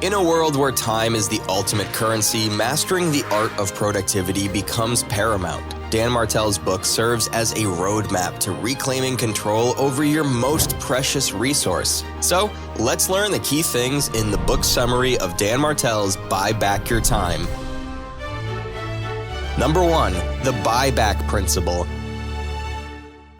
In a world where time is the ultimate currency, mastering the art of productivity becomes paramount. Dan Martell's book serves as a roadmap to reclaiming control over your most precious resource. So, let's learn the key things in the book summary of Dan Martell's Buyback Your Time. Number 1, the Buyback Principle.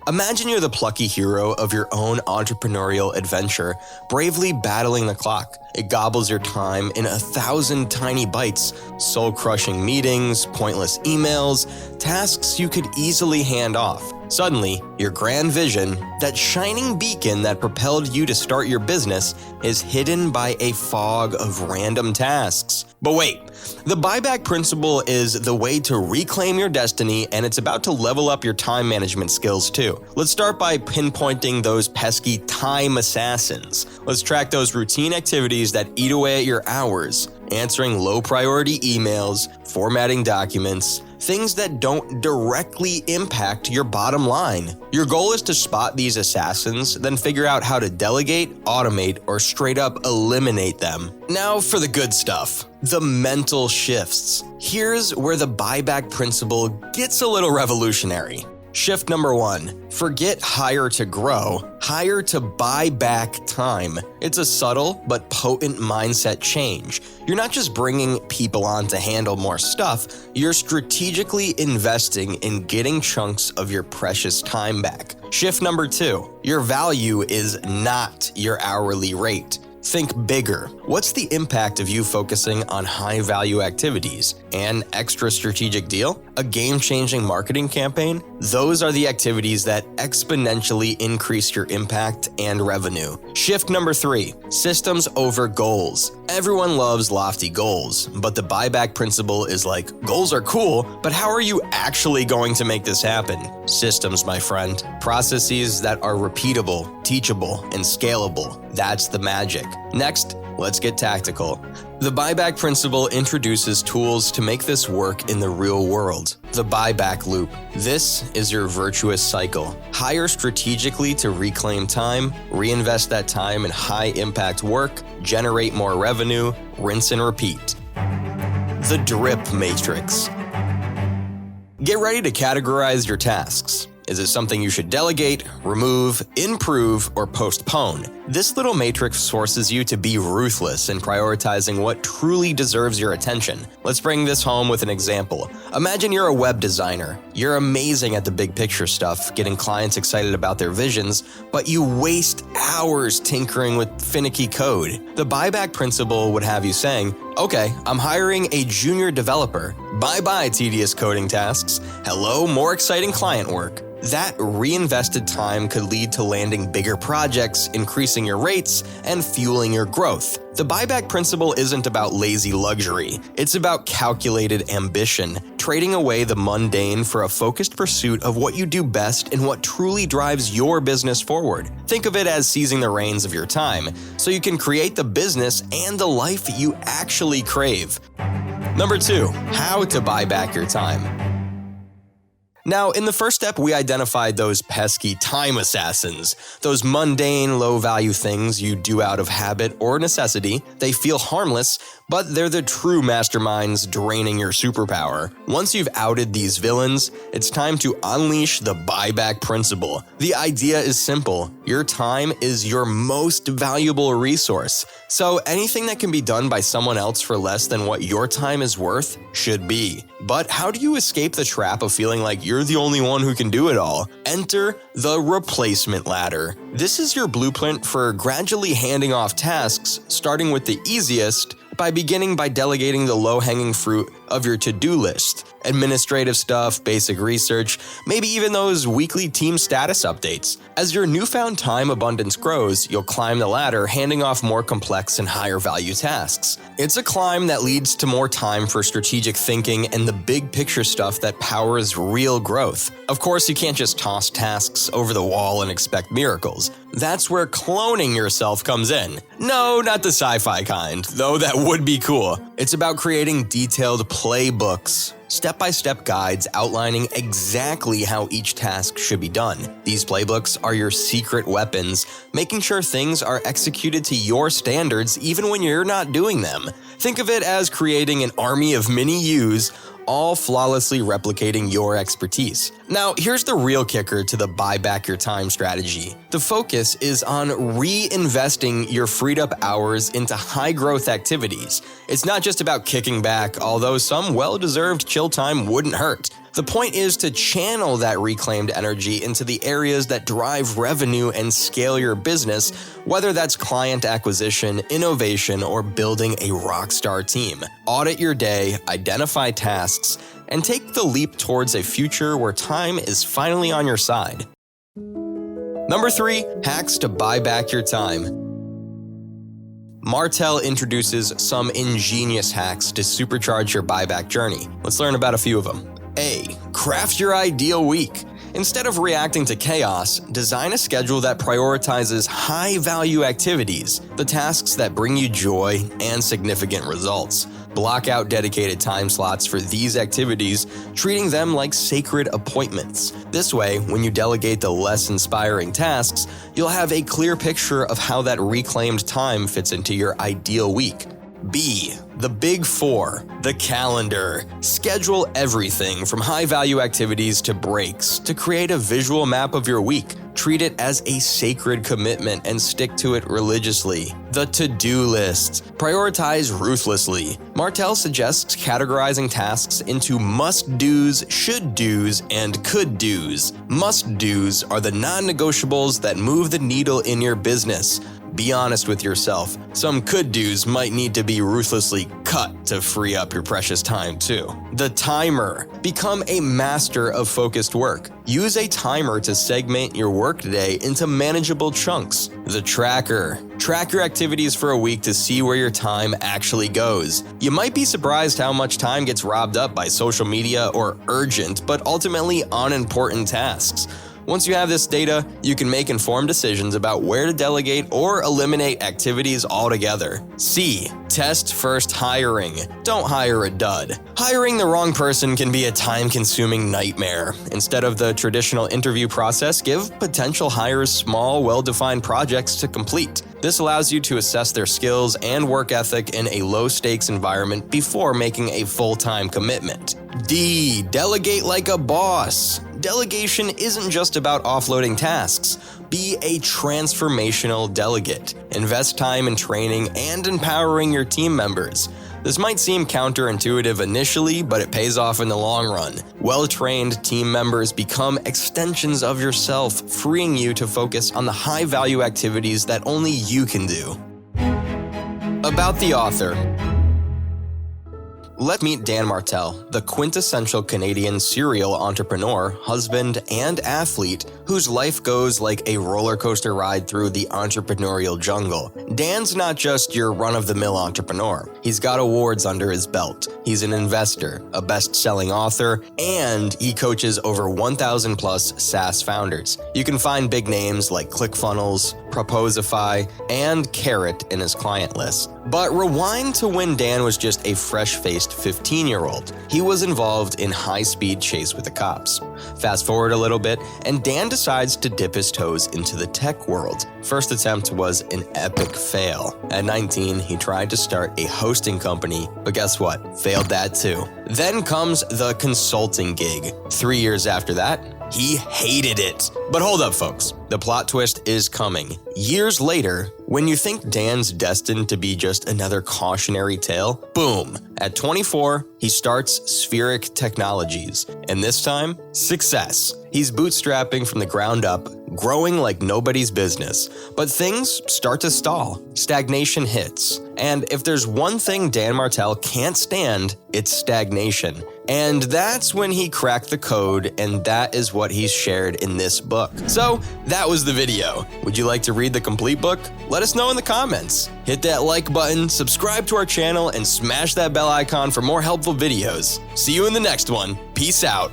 Imagine you're the plucky hero of your own entrepreneurial adventure, bravely battling the clock. It gobbles your time in 1,000 tiny bites, soul-crushing meetings, pointless emails, tasks you could easily hand off. Suddenly, your grand vision, that shining beacon that propelled you to start your business, is hidden by a fog of random tasks. But wait, the Buyback Principle is the way to reclaim your destiny, and it's about to level up your time management skills too. Let's start by pinpointing those pesky time assassins. Let's track those routine activities that eat away at your hours, answering low-priority emails, formatting documents, things that don't directly impact your bottom line. Your goal is to spot these assassins, then figure out how to delegate, automate, or straight up eliminate them. Now for the good stuff, the mental shifts. Here's where the Buyback Principle gets a little revolutionary. Shift number 1, forget hire to grow, hire to buy back time. It's a subtle but potent mindset change. You're not just bringing people on to handle more stuff, you're strategically investing in getting chunks of your precious time back. Shift number 2, your value is not your hourly rate. Think bigger. What's the impact of you focusing on high-value activities? An extra strategic deal? A game-changing marketing campaign? Those are the activities that exponentially increase your impact and revenue. Shift number 3, systems over goals. Everyone loves lofty goals, but the Buyback Principle is like, goals are cool, but how are you actually going to make this happen? Systems, my friend. Processes that are repeatable, teachable, and scalable. That's the magic. Next, let's get tactical. The Buyback Principle introduces tools to make this work in the real world. The Buyback Loop. This is your virtuous cycle. Hire strategically to reclaim time, reinvest that time in high-impact work, generate more revenue, rinse and repeat. The Drip Matrix. Get ready to categorize your tasks. Is it something you should delegate, remove, improve, or postpone? This little matrix forces you to be ruthless in prioritizing what truly deserves your attention. Let's bring this home with an example. Imagine you're a web designer. You're amazing at the big picture stuff, getting clients excited about their visions, but you waste hours tinkering with finicky code. The Buyback Principle would have you saying, okay, I'm hiring a junior developer. Bye-bye tedious coding tasks. Hello, more exciting client work. That reinvested time could lead to landing bigger projects, increasing your rates, and fueling your growth. The Buyback Principle isn't about lazy luxury. It's about calculated ambition, trading away the mundane for a focused pursuit of what you do best and what truly drives your business forward. Think of it as seizing the reins of your time, so you can create the business and the life you actually crave. Number 2, how to buy back your time. Now, in the first step, we identified those pesky time assassins, those mundane, low-value things you do out of habit or necessity. They feel harmless, but they're the true masterminds draining your superpower. Once you've outed these villains, it's time to unleash the Buyback Principle. The idea is simple. Your time is your most valuable resource. So anything that can be done by someone else for less than what your time is worth should be. But how do you escape the trap of feeling like you're the only one who can do it all? Enter the replacement ladder. This is your blueprint for gradually handing off tasks, starting with the easiest, by beginning by delegating the low-hanging fruit of your to-do list. Administrative stuff, basic research, maybe even those weekly team status updates. As your newfound time abundance grows, you'll climb the ladder, handing off more complex and higher value tasks. It's a climb that leads to more time for strategic thinking and the big picture stuff that powers real growth. Of course, you can't just toss tasks over the wall and expect miracles. That's where cloning yourself comes in. No, not the sci-fi kind, though that would be cool. It's about creating detailed playbooks, step-by-step guides outlining exactly how each task should be done. These playbooks are your secret weapons, making sure things are executed to your standards even when you're not doing them. Think of it as creating an army of mini-yous, all flawlessly replicating your expertise. Now, here's the real kicker to the Buyback Your Time strategy. The focus is on reinvesting your freed up hours into high-growth activities. It's not just about kicking back, although some well-deserved chill time wouldn't hurt. The point is to channel that reclaimed energy into the areas that drive revenue and scale your business, whether that's client acquisition, innovation, or building a rockstar team. Audit your day, identify tasks, and take the leap towards a future where time is finally on your side. Number 3, hacks to buy back your time. Martell introduces some ingenious hacks to supercharge your buyback journey. Let's learn about a few of them. A. Craft your ideal week. Instead of reacting to chaos, design a schedule that prioritizes high-value activities, the tasks that bring you joy and significant results. Block out dedicated time slots for these activities, treating them like sacred appointments. This way, when you delegate the less inspiring tasks, you'll have a clear picture of how that reclaimed time fits into your ideal week. B. The Big Four, the calendar. Schedule everything from high-value activities to breaks to create a visual map of your week. Treat it as a sacred commitment and stick to it religiously. The to-do list. Prioritize ruthlessly. Martell suggests categorizing tasks into must-dos, should-dos, and could-dos. Must-dos are the non-negotiables that move the needle in your business. Be honest with yourself. Some could-dos might need to be ruthlessly cut to free up your precious time too. The timer. Become a master of focused work. Use a timer to segment your workday into manageable chunks. The tracker. Track your activities for a week to see where your time actually goes. You might be surprised how much time gets robbed up by social media or urgent, but ultimately unimportant tasks. Once you have this data, you can make informed decisions about where to delegate or eliminate activities altogether. C. Test first hiring. Don't hire a dud. Hiring the wrong person can be a time-consuming nightmare. Instead of the traditional interview process, give potential hires small, well-defined projects to complete. This allows you to assess their skills and work ethic in a low-stakes environment before making a full-time commitment. D. Delegate like a boss. Delegation isn't just about offloading tasks. Be a transformational delegate. Invest time in training and empowering your team members. This might seem counterintuitive initially, but it pays off in the long run. Well-trained team members become extensions of yourself, freeing you to focus on the high-value activities that only you can do. About the author. Let's meet Dan Martell, the quintessential Canadian serial entrepreneur, husband, and athlete whose life goes like a roller coaster ride through the entrepreneurial jungle. Dan's not just your run-of-the-mill entrepreneur. He's got awards under his belt. He's an investor, a best-selling author, and he coaches over 1,000 plus SaaS founders. You can find big names like ClickFunnels, Proposify, and Carrot in his client list. But rewind to when Dan was just a fresh-faced 15-year-old. He was involved in high-speed chase with the cops. Fast forward a little bit, and Dan decides to dip his toes into the tech world. First attempt was an epic fail. At 19, he tried to start a hosting company, but guess what? Failed that too. Then comes the consulting gig. 3 years after that, he hated it. But hold up, folks. The plot twist is coming. Years later, when you think Dan's destined to be just another cautionary tale, boom. At 24, he starts Spheric Technologies. And this time, success. He's bootstrapping from the ground up, growing like nobody's business. But things start to stall. Stagnation hits. And if there's one thing Dan Martell can't stand, it's stagnation. And that's when he cracked the code, and that is what he's shared in this book. So, that was the video. Would you like to read the complete book? Let us know in the comments. Hit that like button, subscribe to our channel, and smash that bell icon for more helpful videos. See you in the next one. Peace out.